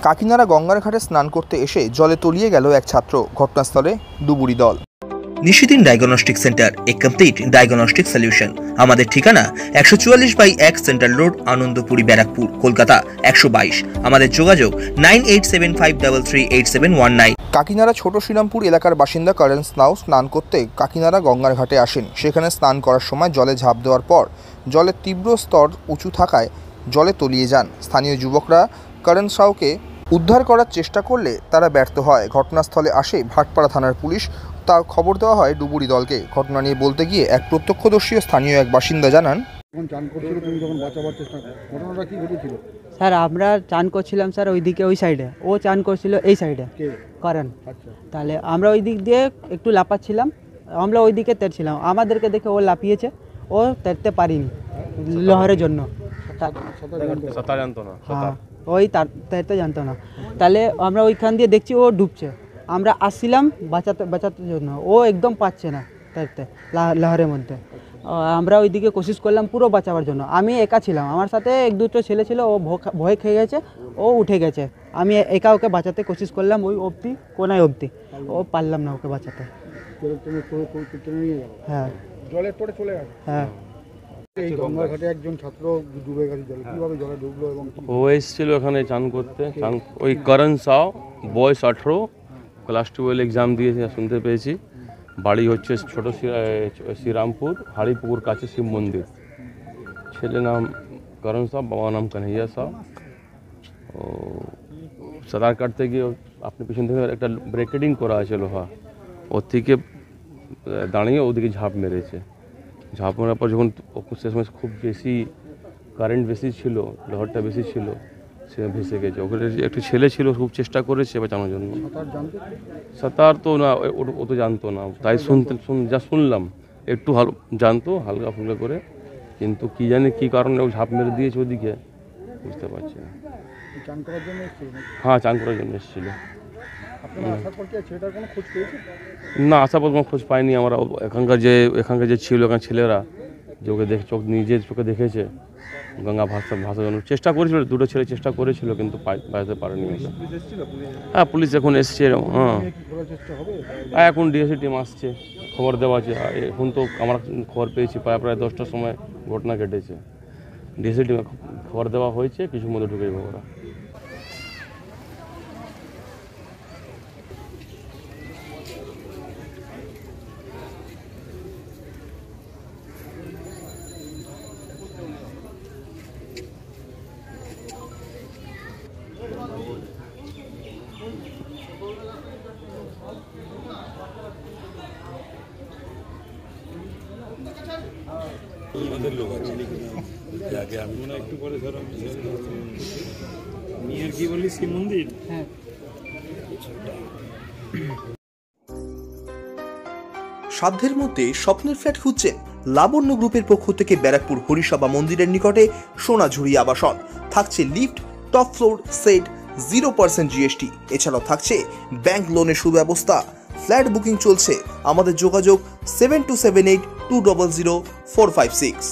কাকিনাড়া গঙ্গার ঘাটে স্নান করতে এসে জলে তলিয়ে গেল এক ছাত্র। ঘটনাস্থলে ডুবুরি দল। নিশিদিন ডায়াগনস্টিক সেন্টার, এ কমপ্লিট ডায়াগনস্টিক সলিউশন। আমাদের ঠিকানা 144/1 সেন্ট্রাল রোড, আনন্দপুরি, ব্যারাকপুর, কলকাতা 122। আমাদের যোগাযোগ 9875338719। কাকিনাড়া ছোট শ্রীরামপুর এলাকার বাসিন্দা কারণ স্নাউ স্নান করতে কাকিনাড়া গঙ্গার ঘাটে আসেন। সেখানে স্নান করার সময় জলে ঝাঁপ দেওয়ার পর জলের তীব্র স্তর উঁচু থাকায় জলে তলিয়ে যান। স্থানীয় যুবকরা করণ সাউকে উদ্ধার করার চেষ্টা করলে তারা ব্যর্থ হয়। ঘটনাস্থলে আসে ভাটপাড়া থানার পুলিশ। তা খবর দেওয়া হয় ডুবুরি দলকে। ঘটনা নিয়ে বলতে গিয়ে এক প্রত্যক্ষদর্শী স্থানীয় এক বাসিন্দা জানান, স্যার আমরা চান করছিলাম স্যার ওইদিকে, ওই সাইডে ও চান করছিল এই সাইডে কারণ। তাহলে আমরা ওই দিক দিয়ে একটু লাপাচ্ছিলাম, আমরা ওই দিকে তেরছিলাম। আমাদেরকে দেখে ও লাপিয়েছে, ও তেরতে পারিনি লহরের জন্য। হ্যাঁ, ওই তেরতে জানতো না। তাহলে আমরা ওইখান দিয়ে দেখছি ও ডুবছে। আমরা আসছিলাম বাঁচাতে জন্য, ও একদম পাচ্ছে না তেরতে লহরের মধ্যে। আমরা ওইদিকে কোশিশ করলাম পুরো বাঁচাবার জন্য। আমি একা ছিলাম, আমার সাথে এক দুটো ছেলে ছিল, ও ভয় খেয়ে গেছে, ও উঠে গেছে। আমি একা ওকে বাঁচাতে কোশিশ করলাম, ওই অবধি কোনায় অবধি, ও পারলাম না ওকে বাঁচাতে। হ্যাঁ, জলের তোড়ে চলে গেছে। হ্যাঁ, ও এসেছিল এখানে চান করতে। ওই করণ সাউ, বয়স 18, ক্লাস 12 এক্সাম দিয়েছে শুনতে পেয়েছি। বাড়ি হচ্ছে ছোট শ্রীরামপুর, হাড়িপুকুর কাছে শিব মন্দির। ছেলে নাম করণ সাউ, বাবা নাম কানহাইয়া সাউ। ও সাঁতার কাটতে গিয়ে আপনি পিছন থেকে একটা ব্রেকেডিং করা আছে লোহা, ওর থেকে দাঁড়িয়ে ওদিকে ঝাঁপ মেরেছে। ঝাঁপ মারার পর যখন সে সময় খুব বেশি কারেন্ট বেশি ছিল, লোহারটা বেশি ছিল, সে ভেসে গেছে। ওখানে একটু ছেলে ছিল, খুব চেষ্টা করেছে বাঁচানোর জন্য। সাঁতার তো না, ও তো জানতো না। তাই যা শুনলাম একটু জানতো হালকা ফুলকা করে, কিন্তু কি জানি কী কারণে ও ঝাঁপ মেরে দিয়েছে ওদিকে, বুঝতে পারছি না। হ্যাঁ, চান করার জন্য এসেছিল। না, আসার পর কোনো খোঁজ পাইনি আমরা। এখানকার যে ছিল, এখানে ছেলেরা যে ওকে নিজের চোখে দেখেছে, গঙ্গা ভাষার জন্য চেষ্টা করেছিল। দুটো ছেলে চেষ্টা করেছিল, কিন্তু বাঁচাতে পারেনি। হ্যাঁ, পুলিশ এখন এসছে। হ্যাঁ, এখন ডিএসসি টিম আসছে, খবর দেওয়া আছে। এখন তো আমরা খবর পেয়েছি প্রায় 10টার সময় ঘটনা ঘটেছে। ডিএসসি টিমে খবর দেওয়া হয়েছে, কিছুর মধ্যে ঢুকে যাবো ওরা। আমাদের লোক আছে যাকে আমি একটু পরে ধরো মিয়ার কি বলি শিব মন্দির। হ্যাঁ, সাধ্যের মধ্যে স্বপ্নের ফ্ল্যাট খুঁজছেন? লাবণ্য গ্রুপের পক্ষ থেকে ব্যারাকপুর হরিসভা মন্দিরের নিকটে সোনাঝুরি আবাসন। থাকছে lift, top floor, set, 0% GST। এছাড়াও থাকছে ব্যাংক লোনের সুব্যবস্থা। ফ্ল্যাট বুকিং চলছে। আমাদের যোগাযোগ 7278200456।